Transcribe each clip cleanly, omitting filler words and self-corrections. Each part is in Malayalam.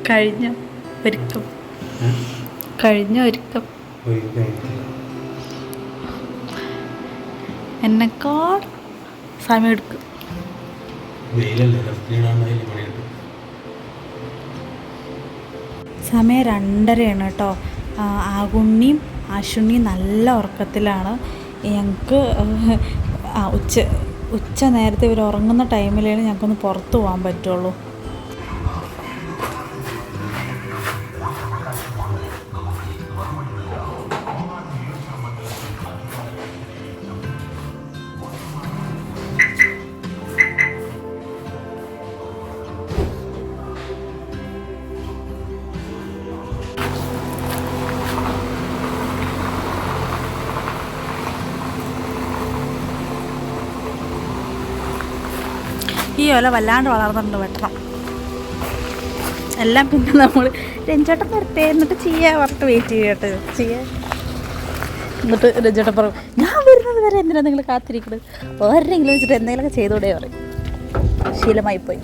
കഴിഞ്ഞ ഒരുക്കം കഴിഞ്ഞ ഒരുക്കം എന്നെക്കാൾ സമയം എടുക്കും. സമയം 2:30 കേട്ടോ. ആകുണ്ണിയും അശ്വിനിയും നല്ല ഉറക്കത്തിലാണ്. ഞങ്ങൾക്ക് ഉച്ച നേരത്തെ ഇവർ ഉറങ്ങുന്ന ടൈമിലാണ് ഞങ്ങൾക്കൊന്ന് പുറത്ത് പോകാൻ പറ്റുള്ളൂ. ഈ ഇല വല്ലാണ്ട് വളർന്നിട്ടുണ്ട്, വെട്ടണം എല്ലാം. പിന്നെ നമ്മൾ രഞ്ജേട്ടൻ വരട്ടെ എന്നിട്ട് പറഞ്ഞിട്ട് വെയിറ്റ് ചെയ്യട്ടെ എന്നിട്ട് രഞ്ജേട്ടൻ പറയും ഞാൻ വരുന്നത് വരെ എന്തിനാ നിങ്ങൾ കാത്തിരിക്കുന്നത്, വേറെങ്കിലും വെച്ചിട്ട് എന്തെങ്കിലുമൊക്കെ ചെയ്തോടെ പറയും. ശീലമായി പോയി.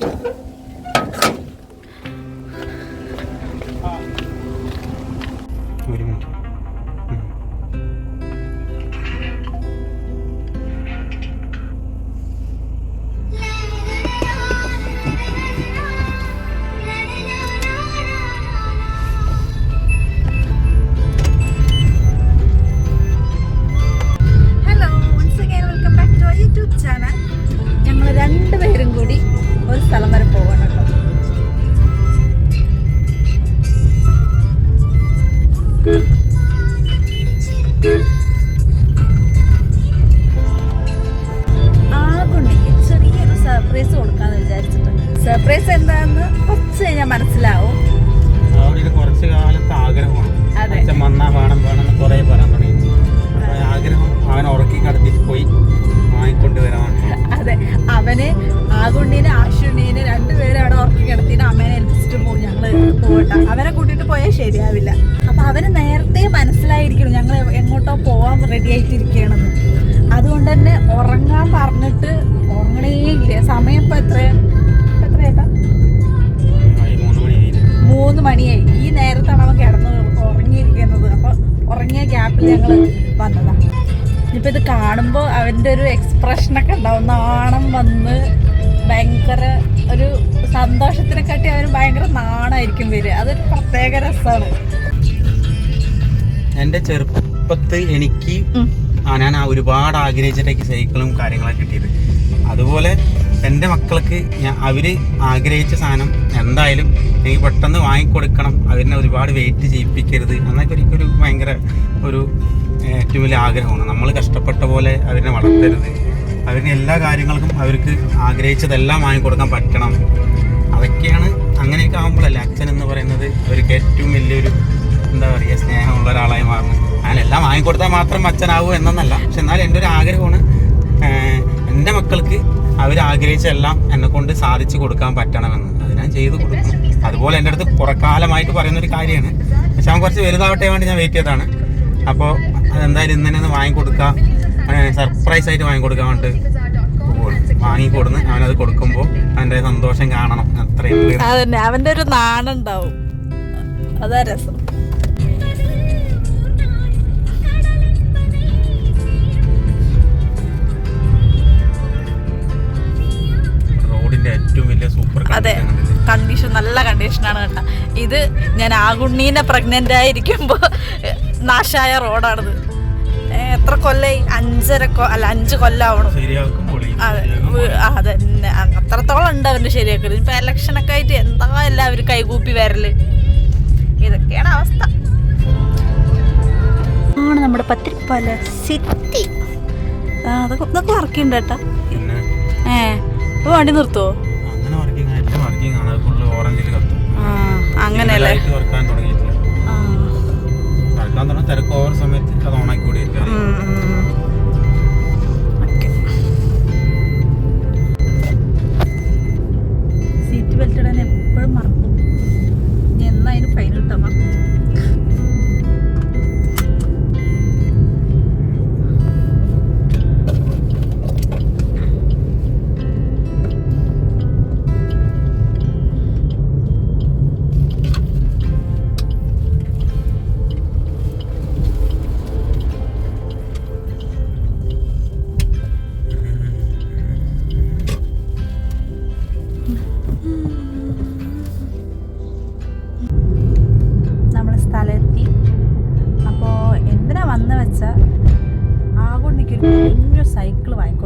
ഞങ്ങൾ രണ്ടുപേരും കൂടി ഒരു സ്ഥലം വരെ പോകണം കേട്ടോ. ആകുണ്ണിക്ക് ചെറിയൊരു സർപ്രൈസ് കൊടുക്കാന്ന് വിചാരിച്ചിട്ട്. സർപ്രൈസ് എന്താണെന്ന് കുറച്ച് കഴിഞ്ഞാൽ മനസ്സിലാവും. കുറച്ച് കാലത്ത് ആഗ്രഹമാണ് ആഗ്രഹം അവൻ ഉറക്കി കടത്തിട്ട് പോയി വാങ്ങിക്കൊണ്ടുവരാൻ. അതെ, അവന് ആകുണ്ണീനെ അശ്വിനീനെ രണ്ടുപേരും അവിടെ ഉറക്കി കിടത്തിട്ട് അമ്മേനെ ഏൽപ്പിച്ചിട്ട് പോകും. ഞങ്ങള് പോകട്ടെ, അവരെ കൂട്ടിയിട്ട് പോയാൽ ശരിയാവില്ല. അപ്പൊ അവന് നേരത്തെ മനസ്സിലായിരിക്കണം ഞങ്ങൾ എങ്ങോട്ടോ പോവാൻ റെഡി ആയിട്ടിരിക്കുകയാണെന്ന്. അതുകൊണ്ട് തന്നെ ഉറങ്ങാൻ പറഞ്ഞിട്ട് ഉറങ്ങണേ ഇല്ല. സമയം ഇപ്പൊ എത്രയാട്ടാ? 3 മണിയായി. ഈ നേരത്താണ് അവൻ കിടന്ന് ഉറങ്ങിയിരിക്കുന്നത്. അപ്പൊ ഉറങ്ങിയ ഗ്യാപ്പിൽ ഞങ്ങൾ വന്നതാ. ഇനിയിപ്പോൾ ഇത് കാണുമ്പോൾ അവൻ്റെ ഒരു എക്സ്പ്രഷനൊക്കെ ഉണ്ടാവും. നാണം വന്ന് ഭയങ്കര ഒരു സന്തോഷത്തിനെക്കാട്ടി അവന് ഭയങ്കര നാണായിരിക്കും വരിക. അതൊരു പ്രത്യേക രസമാണ്. എൻ്റെ ചെറുപ്പത്തിൽ എനിക്ക് ഞാൻ ഒരുപാട് ആഗ്രഹിച്ചിട്ടേക്ക് സൈക്കിളും കാര്യങ്ങളൊക്കെ കിട്ടിയത്. അതുപോലെ എൻ്റെ മക്കൾക്ക് അവർ ആഗ്രഹിച്ച സാധനം എന്തായാലും എനിക്ക് പെട്ടെന്ന് വാങ്ങിക്കൊടുക്കണം. അവരിനെ ഒരുപാട് വെയിറ്റ് ചെയ്യിപ്പിക്കരുത് എന്നൊക്കെ ഒരിക്കലും ഭയങ്കര ഒരു ഏറ്റവും വലിയ ആഗ്രഹമാണ്. നമ്മൾ കഷ്ടപ്പെട്ട പോലെ അവരെ വളർത്തരുത്. അവരിന് എല്ലാ കാര്യങ്ങൾക്കും അവർക്ക് ആഗ്രഹിച്ചതെല്ലാം വാങ്ങിക്കൊടുക്കാൻ പറ്റണം. അതൊക്കെയാണ്. അങ്ങനെയൊക്കെ ആകുമ്പോഴല്ലേ അച്ഛൻ എന്ന് പറയുന്നത് അവർക്ക് ഏറ്റവും വലിയൊരു എന്താ പറയുക സ്നേഹമുള്ള ഒരാളായി മാറുന്നു. അങ്ങനെല്ലാം വാങ്ങിക്കൊടുത്താൽ മാത്രം അച്ഛനാവും എന്നല്ല. പക്ഷെ എന്നാലും എൻ്റെ ഒരു ആഗ്രഹമാണ് എൻ്റെ മക്കൾക്ക് അവർ ആഗ്രഹിച്ചെല്ലാം എന്നെ കൊണ്ട് സാധിച്ചു കൊടുക്കാൻ പറ്റണമെന്ന്. അത് ഞാൻ ചെയ്തു കൊടുക്കണം. അതുപോലെ എൻ്റെ അടുത്ത് കുറക്കാലമായിട്ട് പറയുന്നൊരു കാര്യമാണ്. പക്ഷെ അവൻ കുറച്ച് വലുതാവട്ടെ വേണ്ടി ഞാൻ വെയിറ്റ് ചെയ്തതാണ്. അപ്പോൾ അതെന്തായാലും ഇന്ന് തന്നെ ഒന്ന് വാങ്ങിക്കൊടുക്കാം, സർപ്രൈസ് ആയിട്ട് വാങ്ങിക്കൊടുക്കാൻ വേണ്ടിയിട്ട് വാങ്ങിക്കൊടുന്ന് അവനത് കൊടുക്കുമ്പോൾ അവൻ്റെ സന്തോഷം കാണണം. അത്രയും അതന്നെ അവൻ്റെ ഒരു നാണുണ്ടാവും. അതാ രസം. ഏറ്റവും വലിയ സൂപ്പർ. അതെ, കണ്ടീഷൻ നല്ല കണ്ടീഷനാണ് കേട്ടോ. ഇത് ഞാൻ ആകുണ്ണീനെ പ്രഗ്നന്റ് ആയിരിക്കുമ്പോ നാശായ റോഡാണിത്. എത്ര കൊല്ലായി? 5 കൊല്ലാവണം. അതന്നെ, അത്രത്തോളം ഉണ്ട് അവന്റെ ശരിയാക്കല്. ഇപ്പൊ ഇലക്ഷനൊക്കെ ആയിട്ട് എന്താ എല്ലാവരും കൈകൂപ്പി വരല്. ഇതൊക്കെയാണ് അവസ്ഥ. ആണ് നമ്മുടെ പത്തിരിപ്പാല സിറ്റി. അതൊക്കെ ഇറക്കിണ്ട് കേട്ടാ. വണ്ടി നിർത്തുവോ? അങ്ങനെയല്ലേ. തിരക്ക് ഓവർ സമയത്ത് അത് ഓണാക്കി കൂടി സീറ്റ് ബെൽറ്റ് ഇടാൻ എപ്പോഴും മറക്കും. എന്നാ അതിന് ഫൈൻ കിട്ടാൻ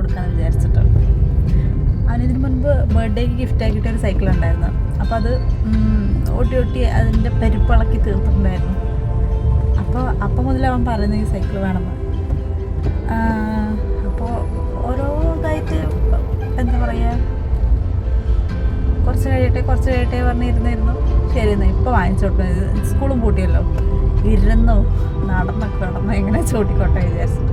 കൊടുക്കാമെന്ന് വിചാരിച്ചിട്ട്. അവനിതിന് മുൻപ് ബർത്ത്ഡേക്ക് ഗിഫ്റ്റ് ആക്കിയിട്ട് ഒരു സൈക്കിൾ ഉണ്ടായിരുന്നു. അപ്പോൾ അത് ഒട്ടി അതിൻ്റെ പരിപ്പിളക്കി തീർത്തിട്ടുണ്ടായിരുന്നു. അപ്പോൾ മുതൽ അവൻ പറയുന്നത് ഈ സൈക്കിൾ വേണമെന്ന്. അപ്പോൾ ഓരോ ഇതായിട്ട് എന്താ പറയുക, കുറച്ച് കഴിയട്ടെ പറഞ്ഞിരുന്നിരുന്നു. ശരി എന്നാൽ ഇപ്പോൾ വാങ്ങിച്ചോട്ടെ, സ്കൂളും പൂട്ടിയല്ലോ, ഇരുന്നോ നടന്നോ എങ്ങനെ ചോട്ടിക്കോട്ടെ വിചാരിച്ചിട്ട്.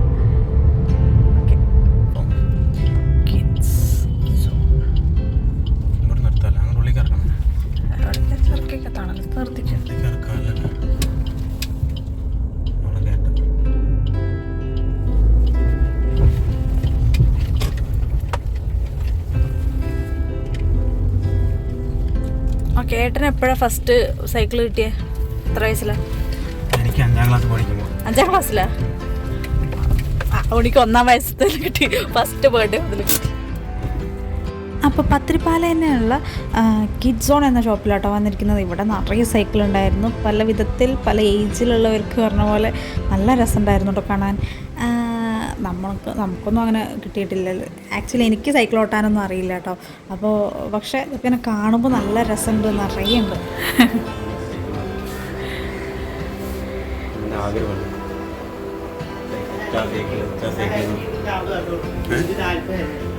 ഓക്കെ, ഏട്ടന് എപ്പോഴാണ് ഫസ്റ്റ് സൈക്കിൾ കിട്ടിയേ? എത്ര വയസ്സിലാണ്? എനിക്ക് 5ാം ക്ലാസ് പഠിക്കുമ്പോൾ. 5ാം ക്ലാസ്സിലാ? അവനിക്ക് 1ാം വയസ്സിൽ കിട്ടി, ഫസ്റ്റ് ബർത്ത്ഡേ മുതൽ കിട്ടി. അപ്പോൾ പത്തിരിപ്പാല തന്നെയുള്ള കിഡ് സോൺ എന്ന ഷോപ്പിലാട്ടോ വന്നിരിക്കുന്നത്. ഇവിടെ നിറയെ സൈക്കിൾ ഉണ്ടായിരുന്നു, പല വിധത്തിൽ പല ഏജിലുള്ളവർക്ക് പറഞ്ഞ പോലെ നല്ല രസമുണ്ടായിരുന്നു കേട്ടോ കാണാൻ. നമുക്കൊന്നും അങ്ങനെ കിട്ടിയിട്ടില്ലല്ലോ. ആക്ച്വലി എനിക്ക് സൈക്കിൾ ഓട്ടാനൊന്നും അറിയില്ല കേട്ടോ. അപ്പോൾ പക്ഷേ ഇങ്ങനെ കാണുമ്പോൾ നല്ല രസമുണ്ട്, നിറയെ ഉണ്ട്.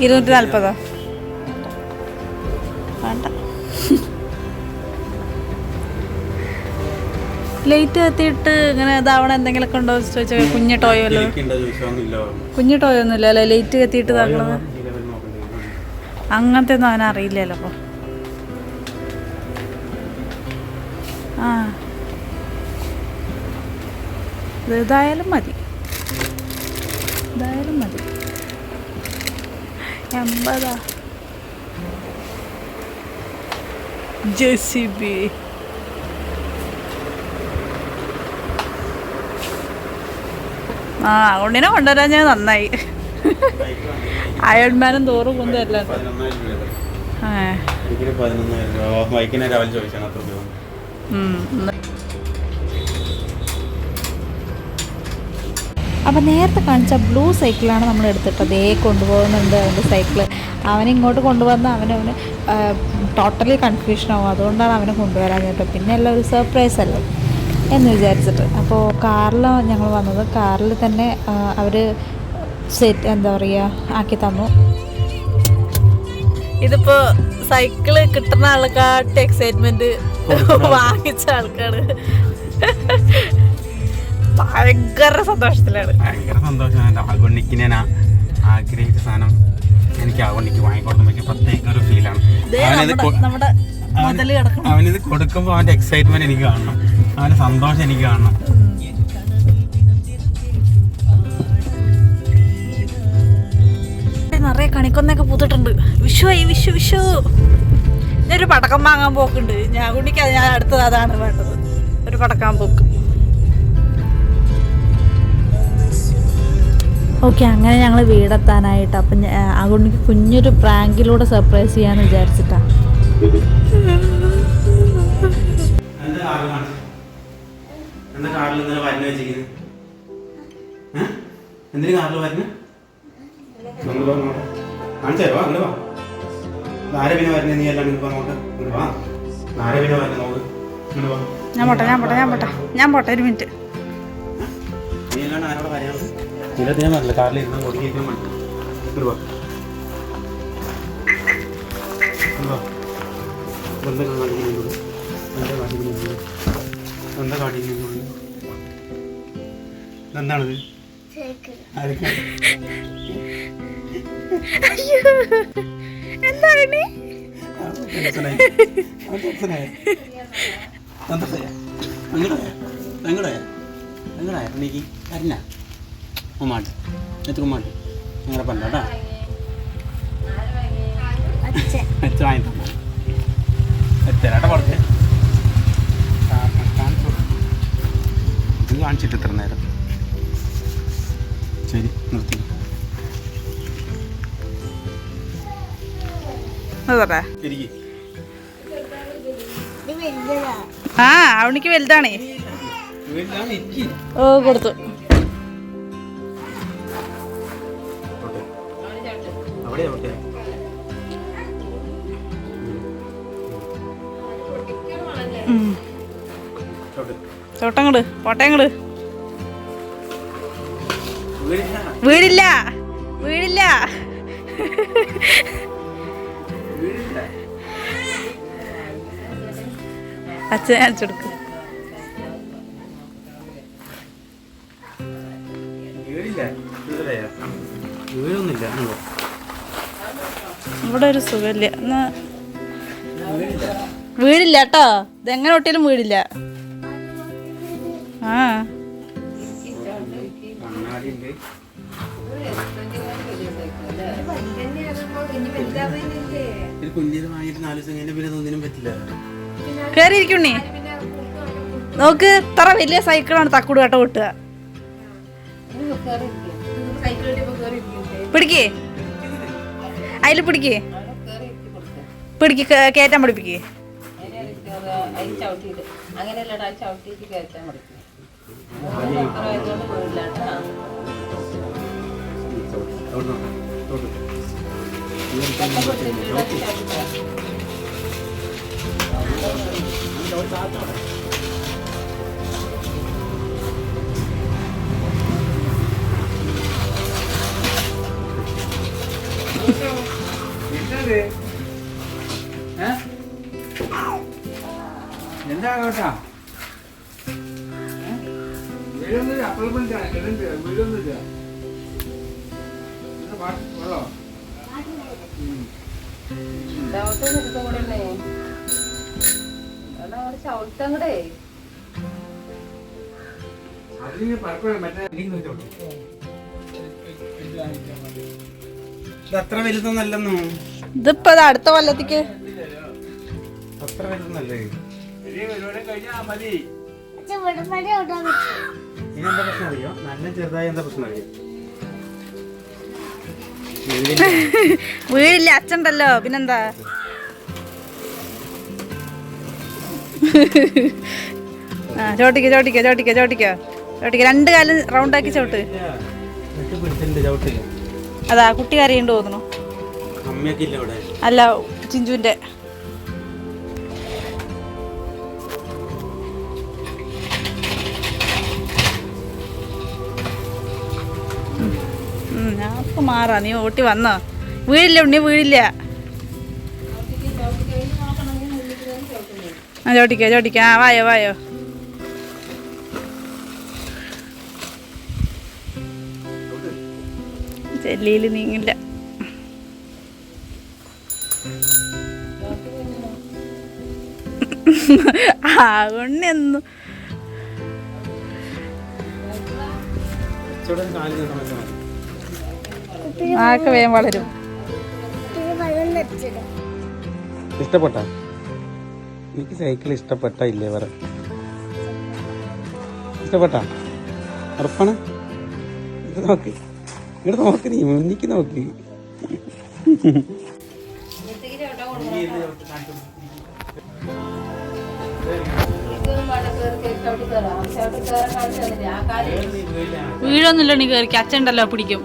240 വേണ്ട. ലൈറ്റ് കത്തിയിട്ട് ഇങ്ങനെ ഇതാവണ എന്തെങ്കിലുമൊക്കെ ഉണ്ടോ ചോദിച്ചാൽ കുഞ്ഞു ടോയോ ഒന്നുമില്ല അല്ലേ? ലൈറ്റ് കത്തിയിട്ട് ഇതാക്കണത് അങ്ങനത്തെ ഒന്നും അവനറിയില്ലല്ലോ. അപ്പോൾ ഇതായാലും മതി. 80 JCB. അതുകൊണ്ടിനെ കൊണ്ടുവരാൻ ഞാൻ നന്നായി. അയൺമാനും തോറും കൊണ്ടുവരില്ല. അപ്പം നേരത്തെ കാണിച്ച ബ്ലൂ സൈക്കിളാണ് നമ്മൾ എടുത്തിട്ടത്. കൊണ്ടുപോകുന്നുണ്ട് അവൻ്റെ സൈക്കിള്. അവനിങ്ങോട്ട് കൊണ്ടുവന്ന് അവന് ടോട്ടലി കൺഫ്യൂഷനാവും. അതുകൊണ്ടാണ് അവനെ കൊണ്ടുവരാൻ കേട്ടോ. പിന്നെ എല്ലാം ഒരു സർപ്രൈസ് അല്ലേ എന്ന് വിചാരിച്ചിട്ട്. അപ്പോൾ കാറിലാണ് ഞങ്ങൾ വന്നത്. കാറിൽ തന്നെ അവർ എന്താ പറയുക ആക്കി തന്നു. ഇതിപ്പോൾ സൈക്കിള് കിട്ടുന്ന ആൾക്കാട്ട് എക്സൈറ്റ്മെൻറ്റ് വാങ്ങിച്ച ആൾക്കാണ്. ഭയങ്കര സന്തോഷത്തിലാണ്. ഭയങ്കര സന്തോഷമാണ്. ആഗോണിക്ക് ഞാൻ ആഗ്രഹിച്ച സാധനം എനിക്ക് ആഗോണിക്ക് വാങ്ങിക്കൊടുക്കാൻ പറ്റിയ പ്രത്യേക ഒരു ഫീലാണ്. അവനിത് കൊടുക്കുമ്പോൾ അവൻ്റെ എക്സൈറ്റ്മെന്റ് എനിക്ക് കാണണം, അവൻ്റെ സന്തോഷം എനിക്ക് കാണണം. നിറയെ കണിക്കൊന്നൊക്കെ പൂത്തിട്ടുണ്ട്. വിഷു ഞാനൊരു പടക്കം വാങ്ങാൻ പോക്കുണ്ട്. ഞാൻ കുട്ടിക്ക് ഞാൻ അടുത്തത് അതാണ് വേണ്ടത്, ഒരു പടക്കാൻ പോക്ക്. ഓക്കെ, അങ്ങനെ ഞങ്ങൾ വീടെത്താനായിട്ട്. അപ്പം അതുകൊണ്ട് കുഞ്ഞൊരു പ്രാങ്കിലൂടെ സർപ്രൈസ് ചെയ്യാന്ന് വിചാരിച്ചിട്ടാ. ഞാൻ പോട്ടെ ഒരു മിനിറ്റ്. ഞാൻ പറഞ്ഞില്ല കാറിൽ ഇരുന്ന് ഓടിക്കാൻ വേണ്ടി. എന്താണിത്? ഉമ്മാണ്ട് എത്ര ഉമ്മാണ്ട് ഞങ്ങളെ പണ്ടാട്ടാ എത്ര വാങ്ങി തന്നെ എത്തരാട്ട പുറത്ത് ഇത് കാണിച്ചിട്ട് ഇത്ര നേരം. ശരി, നിർത്തി. അവനിക്ക് വലുതാണേ. ഓ കൊടുത്തു. അവിടെ ഓക്കെ. ചോട്ടങ്ങട് പോട്ടങ്ങട്. വീടില്ല വീടില്ല. അച്ഛൻ അടിച്ചെടുക്ക്. ഇവിടെ ഒരു സുഖമില്ല. എന്നാ വീടില്ല കേട്ടോ. ഇതെങ്ങനെ ഒട്ടിയാലും വീടില്ല. ആ കേറിയിരിക്കുണ്ണി. നോക്ക് ഇത്ര വലിയ സൈക്കിളാണ് തക്കുട് കേട്ടോ കിട്ടുക. പിടിക്കേ അതിൽ പിടിക്കേ പിടിക്ക് കയറ്റാൻ പഠിപ്പിക്കേ. എന്താ കേട്ടാ വീടൊന്നുമില്ല. അപ്പോഴും വീടൊന്നുമില്ല. വെള്ളോ ചവിട്ടങ്ങടേ അതിന് പലപ്പോഴും മറ്റേ അത്ര വലുതൊന്നല്ലെന്നോ. ഇതിപ്പോ അടുത്ത കൊല്ലത്തേക്ക് അത്ര വലുതൊന്നല്ലേ. കഴിഞ്ഞാ മതി. ഇനെന്താ പ്രശ്നം അറിയോ? നല്ല ചെറുതായ എന്താ പ്രശ്നം അറിയോ? വീടില്ല അച്ഛണ്ടല്ലോ പിന്നെന്താ. ആ ചോട്ടിക്കോ ചോട്ടിക്കോ ചോട്ടിക്കോ ചോട്ടിക്കോ ചോട്ടിക്കോ. രണ്ട് കാലം റൗണ്ടാക്കി ചവിട്ട്. അതാ കുട്ടി കരയുണ്ട് തോന്നുന്നു. അല്ല ചിഞ്ചുവിന്റെ. ഞാൻ മാറാ. നീ ഓട്ടി വന്നോ? വീടില്ല ഉണ്ണി വീടില്ല. ആ ചോട്ടിക്കോ ചോട്ടിക്കോ. ആ വായോ വായോ. ചെല്ലിയിൽ നീങ്ങില്ല. ആ ഉണ്ണിയൊന്നും ആക്കെ വേഗം വളരും. ഇഷ്ടപ്പെട്ട എനിക്ക് സൈക്കിൾ ഇഷ്ടപ്പെട്ട ഇല്ലേ പറ. ഇഷ്ടപ്പെട്ട ഉറപ്പാണ്. ഇത് നോക്ക് ഇങ്ങോട്ട് നോക്ക്. നീ മുന്നിക്ക് നോക്ക്. വീഴൊന്നുമില്ല. നീ കയറിക്ക്. അച്ഛണ്ടല്ലോ പിടിക്കും.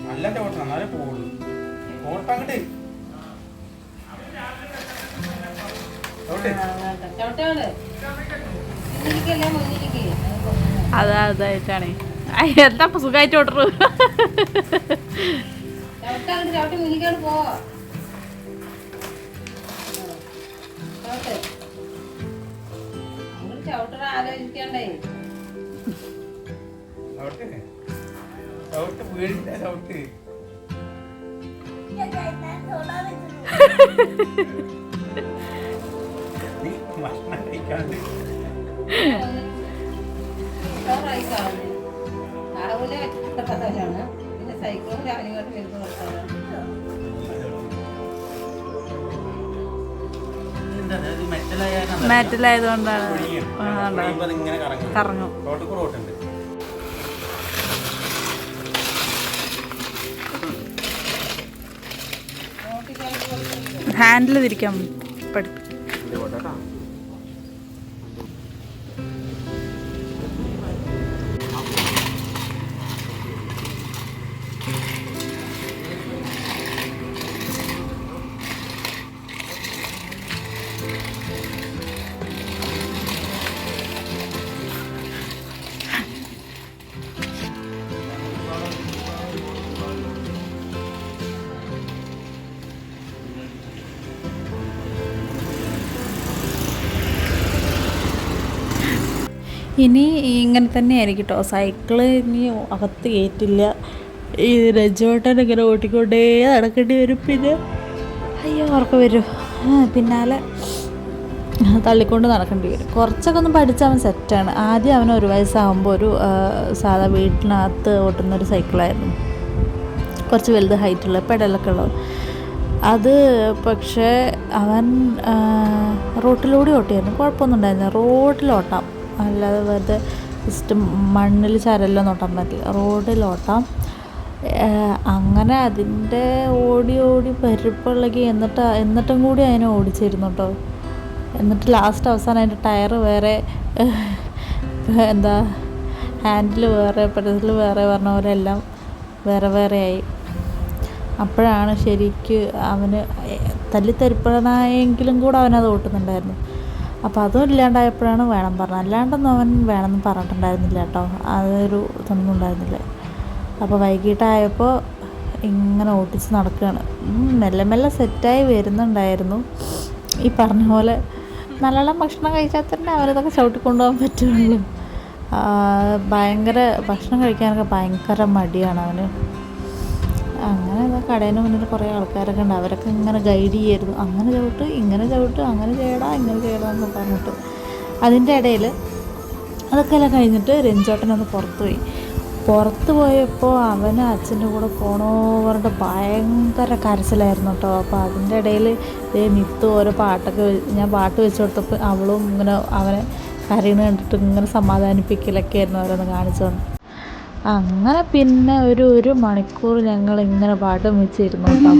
നല്ല ഓട്ടം എന്നാലേ പോകുള്ളൂ. ഓട്ടങ്ങട്ട് അതാ അതായിട്ടാണ്. എന്താ സുഖമായിട്ട് ഓട്ടറു. ആലോചിക്കണ്ടേ ചവിട്ട് വീടില്ല. ചവിട്ട് ഭക്ഷണം കഴിക്കാണ്ട് രാവിലെ പിന്നെ സൈക്കിളും രാവിലെ വരുമ്പോൾ മാറ്റിലായതുകൊണ്ടാണ് ഇങ്ങനെ കറങ്ങും. റോട്ടുണ്ട്. ഹാൻഡിൽ തിരിക്കാൻ പഠി. ഇനി ഇങ്ങനെ തന്നെ ആയിരിക്കും കേട്ടോ. സൈക്കിള് ഇനി അകത്ത് കയറ്റില്ല. ഈ രജോട്ടൻ ഇങ്ങനെ ഓട്ടിക്കൊണ്ടേ നടക്കേണ്ടി വരും. പിന്നെ അയ്യോ ഉറക്കം വരും, പിന്നാലെ തള്ളിക്കൊണ്ട് നടക്കേണ്ടി വരും. കുറച്ചൊക്കെ ഒന്ന് പഠിച്ച് അവൻ സെറ്റാണ്. ആദ്യം അവൻ 1 വയസ്സാകുമ്പോൾ ഒരു സാധാ വീട്ടിനകത്ത് ഓട്ടുന്നൊരു സൈക്കിളായിരുന്നു, കുറച്ച് വലുത് ഹൈറ്റുള്ള പെഡലൊക്കെ ഉള്ളത്. അത് പക്ഷേ അവൻ റോട്ടിലൂടെ ഓട്ടിയായിരുന്നു, കുഴപ്പമൊന്നും ഉണ്ടായിരുന്നില്ല. റോഡിലോട്ടാം, അല്ലാതെ വെറുതെ ജസ്റ്റ് മണ്ണിൽ ചരലൊന്നും ഓട്ടാൻ പറ്റില്ല, റോഡിലോട്ടാം. അങ്ങനെ അതിൻ്റെ ഓടി പരിപ്പിളകി എന്നിട്ടും കൂടി അതിനെ ഓടിച്ചിരുന്നു കേട്ടോ. എന്നിട്ട് ലാസ്റ്റ് അവസാനം അതിൻ്റെ ടയറ് വേറെ, എന്താ ഹാൻഡിൽ വേറെ, പെഡൽ വേറെ പറഞ്ഞ പോലെ എല്ലാം വേറെ ആയി. അപ്പോഴാണ് ശരിക്ക് അവന് തല്ലിത്തരിപ്പണായെങ്കിലും കൂടെ അവനത് ഓട്ടുന്നുണ്ടായിരുന്നു. അപ്പോൾ അതും ഇല്ലാണ്ടായപ്പോഴാണ് വേണം പറഞ്ഞത്. അല്ലാണ്ടൊന്നും അവൻ വേണമെന്ന് പറഞ്ഞിട്ടുണ്ടായിരുന്നില്ല കേട്ടോ, അതൊരു ഇതൊന്നും ഉണ്ടായിരുന്നില്ല. അപ്പോൾ വൈകിട്ടായപ്പോൾ ഇങ്ങനെ ഓട്ടിച്ച് നടക്കുകയാണ്. മെല്ലെ സെറ്റായി വരുന്നുണ്ടായിരുന്നു. ഈ പറഞ്ഞ പോലെ നല്ലോണം ഭക്ഷണം കഴിച്ചാൽ തന്നെ അവരതൊക്കെ ചവിട്ടിക്കൊണ്ടുപോകാൻ പറ്റുള്ളൂ. ഭയങ്കര ഭക്ഷണം കഴിക്കാനൊക്കെ ഭയങ്കര മടിയാണ് അവന്. അങ്ങനെ കടേൻ്റെ മുന്നിൽ കുറേ ആൾക്കാരൊക്കെ ഉണ്ട്, അവരൊക്കെ ഇങ്ങനെ ഗൈഡ് ചെയ്യായിരുന്നു. അങ്ങനെ ചവിട്ട്, ഇങ്ങനെ ചവിട്ട്, അങ്ങനെ ചെയ്യടാ, ഇങ്ങനെ ചെയ്യടാ എന്ന് പറഞ്ഞിട്ട്. അതിൻ്റെ ഇടയിൽ അതൊക്കെ എല്ലാം കഴിഞ്ഞിട്ട് രഞ്ജോട്ടനൊന്ന് പുറത്ത് പോയപ്പോൾ അവന് അച്ഛൻ്റെ കൂടെ പോകണോ പറഞ്ഞിട്ട് ഭയങ്കര കരച്ചിലായിരുന്നു കേട്ടോ. അപ്പോൾ അതിൻ്റെ ഇടയിൽ മിത്ത് ഓരോ പാട്ടൊക്കെ ഞാൻ പാട്ട് വെച്ച് കൊടുത്തപ്പോൾ അവളും ഇങ്ങനെ അവനെ കരയുന്ന കണ്ടിട്ട് ഇങ്ങനെ സമാധാനിപ്പിക്കലൊക്കെ ആയിരുന്നു അവരൊന്ന് കാണിച്ചു തന്നു. അങ്ങനെ പിന്നെ ഒരു മണിക്കൂർ ഞങ്ങൾ ഇങ്ങനെ പാട്ടും വെച്ചിരുന്നു കേട്ടോ.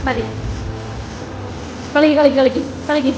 മതി, കളിക്ക്.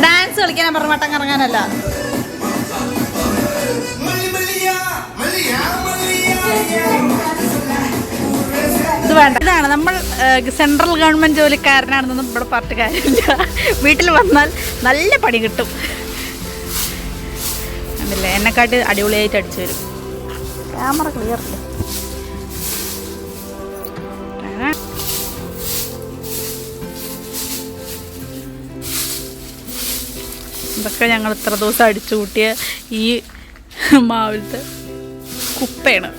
ഡാൻസ് കളിക്കാൻ പറഞ്ഞ വട്ടം കറങ്ങാനല്ല. ഇത് വേണ്ട. ഇതാണ് നമ്മൾ സെൻട്രൽ ഗവൺമെന്റ് ജോലിക്കാരനാണെന്നൊന്നും ഇവിടെ പറഞ്ഞിട്ട് കാര്യമില്ല. വീട്ടിൽ വന്നാൽ നല്ല പണി കിട്ടും. അതല്ലേ എന്നെക്കാട്ട് അടിപൊളിയായിട്ട് അടിച്ചു വരും. ക്യാമറ ക്ലിയർ അല്ലേ? ഇതൊക്കെ ഞങ്ങൾ ഇത്ര ദിവസം അടിച്ചു കൂട്ടിയ ഈ മാവിലത്തെ കുപ്പയാണ്.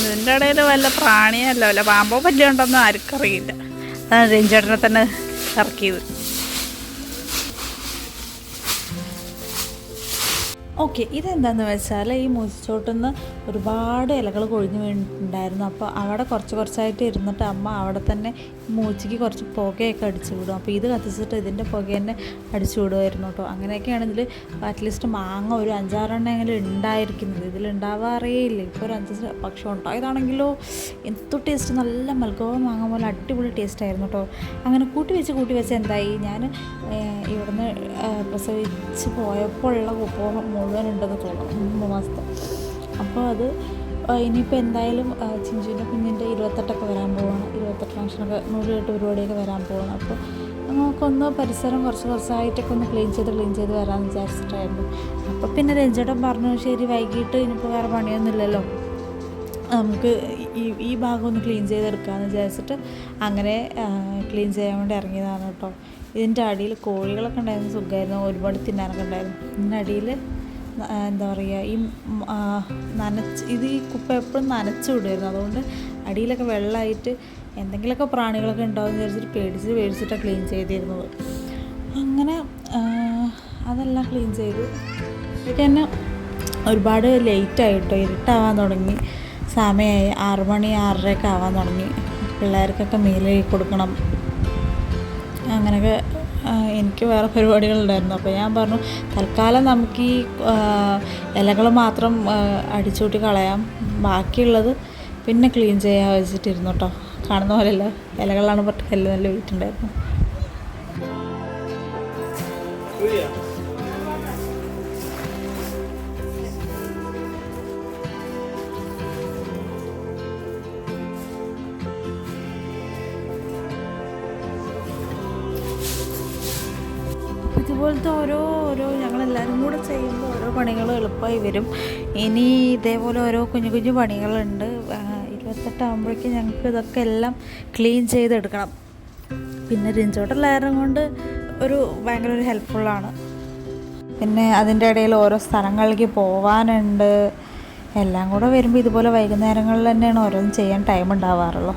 ഇതിൻ്റെ ഇടയിൽ വല്ല പ്രാണിയല്ല വല്ല പാമ്പോ പല്ലുണ്ടോന്നും ആർക്കും അറിയില്ല. അതാണ് രഞ്ജേട്ടനെ തന്നെ ഇറക്കിയത്. ഓക്കെ, ഇതെന്താണെന്ന് വെച്ചാൽ ഈ മൂച്ചിച്ചോട്ടുനിന്ന് ഒരുപാട് ഇലകൾ കൊഴിഞ്ഞു വീണിട്ടുണ്ടായിരുന്നു. അപ്പോൾ അവിടെ കുറച്ചായിട്ട് ഇരുന്നിട്ട് അമ്മ അവിടെ തന്നെ മൂച്ചിക്ക് കുറച്ച് പുകയൊക്കെ അടിച്ചു വിടും. അപ്പോൾ ഇത് കത്തിച്ചിട്ട് ഇതിൻ്റെ പുക തന്നെ അടിച്ചു വിടുമായിരുന്നു കേട്ടോ. അങ്ങനെയൊക്കെയാണ് ഇതിൽ അറ്റ്ലീസ്റ്റ് മാങ്ങ ഒരു 5-6 എണ്ണമെങ്കിലും ഉണ്ടായിരിക്കുന്നത്. ഇതിലുണ്ടാവാറേയില്ല. ഇപ്പോൾ ഒരു 5 പക്ഷെ ഉണ്ടായതാണെങ്കിലോ എന്ത് ടേസ്റ്റ്, നല്ല മൽഗോവ മാങ്ങ പോലെ അടിപൊളി ടേസ്റ്റ് ആയിരുന്നു കേട്ടോ. അങ്ങനെ കൂട്ടി വെച്ച് എന്തായി, ഞാൻ ഇവിടുന്ന് പ്രസവിച്ച് പോയപ്പോഴുള്ള കുപ്പ മുഴുവനുണ്ടെന്ന് തോന്നുന്നു 3 മാസത്തെ. അപ്പോൾ അത് ഇനിയിപ്പോൾ എന്തായാലും ചിഞ്ചുവിൻ്റെ കുഞ്ഞിൻ്റെ 28 വരാൻ പോവാണ്. 28 ഫംഗ്ഷനൊക്കെ 100 പരിപാടിയൊക്കെ വരാൻ പോവാണ്. അപ്പോൾ നമുക്കൊന്ന് പരിസരം കുറച്ചായിട്ടൊക്കെ ഒന്ന് ക്ലീൻ ചെയ്ത് വരാമെന്ന് വിചാരിച്ചിട്ടായിരുന്നു. അപ്പോൾ പിന്നെ രഞ്ജേട്ടൻ പറഞ്ഞു ശരി വൈകിട്ട് ഇനിയിപ്പോൾ വേറെ പണിയൊന്നുമില്ലല്ലോ, നമുക്ക് ഈ ഭാഗം ഒന്ന് ക്ലീൻ ചെയ്തെടുക്കാമെന്ന് വിചാരിച്ചിട്ട് അങ്ങനെ ക്ലീൻ ചെയ്യാൻ വേണ്ടി ഇറങ്ങിയതാണ് കേട്ടോ. ഇതിൻ്റെ അടിയിൽ കോഴികളൊക്കെ ഉണ്ടായിരുന്നു, സുഖമായിരുന്നു, ഒരുപാട് തിന്നാനൊക്കെ ഉണ്ടായിരുന്നു. ഇതിൻ്റെ അടിയിൽ എന്താ പറയുക, ഈ കുപ്പ എപ്പോഴും നനച്ചു വിടുമായിരുന്നു. അതുകൊണ്ട് അടിയിലൊക്കെ വെള്ളമായിട്ട് എന്തെങ്കിലുമൊക്കെ പ്രാണികളൊക്കെ ഉണ്ടാവുമെന്ന് വിചാരിച്ചിട്ട് പേടിച്ചിട്ടാണ് ക്ലീൻ ചെയ്തിരുന്നത്. അങ്ങനെ അതെല്ലാം ക്ലീൻ ചെയ്തു. ഇതൊക്കെ തന്നെ ഒരുപാട് ലേറ്റായിട്ടോ, ഇരുട്ടാവാൻ തുടങ്ങി, സമയമായി 6 മണി 6:30 ആവാൻ തുടങ്ങി. പിള്ളേർക്കൊക്കെ മീൽ കൊടുക്കണം. അങ്ങനെയൊക്കെ എനിക്ക് വേറെ പരിപാടികളുണ്ടായിരുന്നു. അപ്പോൾ ഞാൻ പറഞ്ഞു തൽക്കാലം നമുക്ക് ഈ ഇലകൾ മാത്രം അടിച്ചുകൂട്ടി കളയാം, ബാക്കിയുള്ളത് പിന്നെ ക്ലീൻ ചെയ്യാൻ വെച്ചിട്ടിരുന്നു കേട്ടോ. കാണുന്ന പോലെയല്ല, ഇലകളാണ് പറഞ്ഞിട്ട് നല്ല വെയിറ്റ് ഉണ്ടായിരുന്നു. ഇതുപോലത്തെ ഓരോ ഞങ്ങളെല്ലാവരും കൂടെ ചെയ്യുമ്പോൾ ഓരോ പണികൾ എളുപ്പമായി വരും. ഇനി ഇതേപോലെ ഓരോ കുഞ്ഞു പണികളുണ്ട്. 28 ആകുമ്പോഴേക്കും ഞങ്ങൾക്ക് ഇതൊക്കെ എല്ലാം ക്ലീൻ ചെയ്തെടുക്കണം. പിന്നെ രഞ്ജോട്ടുള്ളാരം കൊണ്ട് ഭയങ്കര ഒരു ഹെൽപ്ഫുള്ളാണ്. പിന്നെ അതിൻ്റെ ഇടയിൽ ഓരോ സ്ഥലങ്ങളിലേക്ക് പോവാനുണ്ട്. എല്ലാം കൂടെ വരുമ്പോൾ ഇതുപോലെ വൈകുന്നേരങ്ങളിൽ തന്നെയാണ് ഓരോന്നും ചെയ്യാൻ ടൈം ഉണ്ടാവാറുള്ളൂ.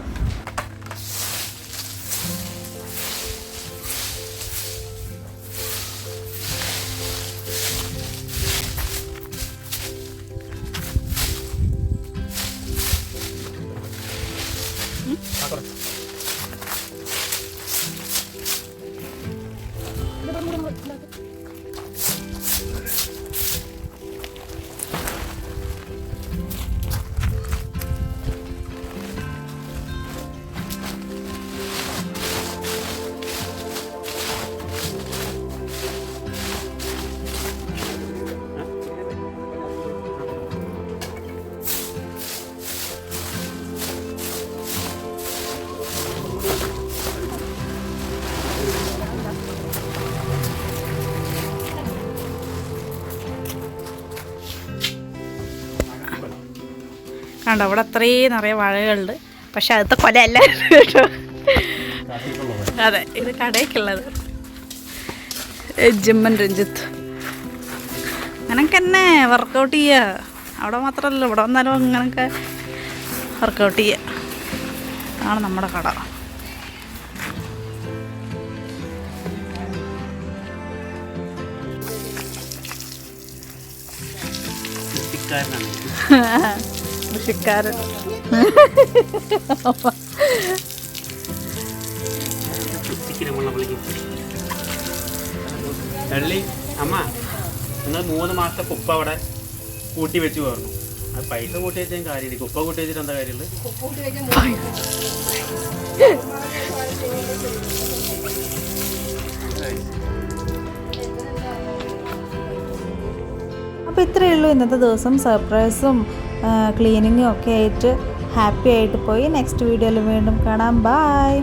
കണ്ടോ, അവിടെ അത്രയും നിറയെ വാഴകളുണ്ട്. പക്ഷെ അടുത്ത കൊലയല്ല കേട്ടോ. അതെ, ഇത് കടയ്ക്കുള്ളത്. ജിമ്മൻ രഞ്ജിത്ത് അങ്ങനൊക്കെ തന്നെ വർക്കൗട്ട് ചെയ്യുക. അവിടെ മാത്രമല്ല, ഇവിടെ വന്നാലും അങ്ങനൊക്കെ വർക്കൗട്ട് ചെയ്യുക. ആണ് നമ്മുടെ കട. കൃഷിക്കാരൻ വെള്ളി അമ്മ നിങ്ങൾ 3 മാസത്തെ കുപ്പ അവിടെ കൂട്ടി വെച്ച് പോയിരുന്നു. അത് പൈസ കൂട്ടി വെച്ചാൽ കാര്യമില്ല. കുപ്പ കൂട്ടി വെച്ചിട്ട് എന്താ കാര്യമുള്ളത്? അപ്പോൾ ഇത്രയേ ഉള്ളൂ ഇന്നത്തെ ദിവസം. സർപ്രൈസും ക്ലീനിങ്ങും ഒക്കെ ആയിട്ട് ഹാപ്പി ആയിട്ട് പോയി. നെക്സ്റ്റ് വീഡിയോയിൽ വീണ്ടും കാണാം. ബൈ.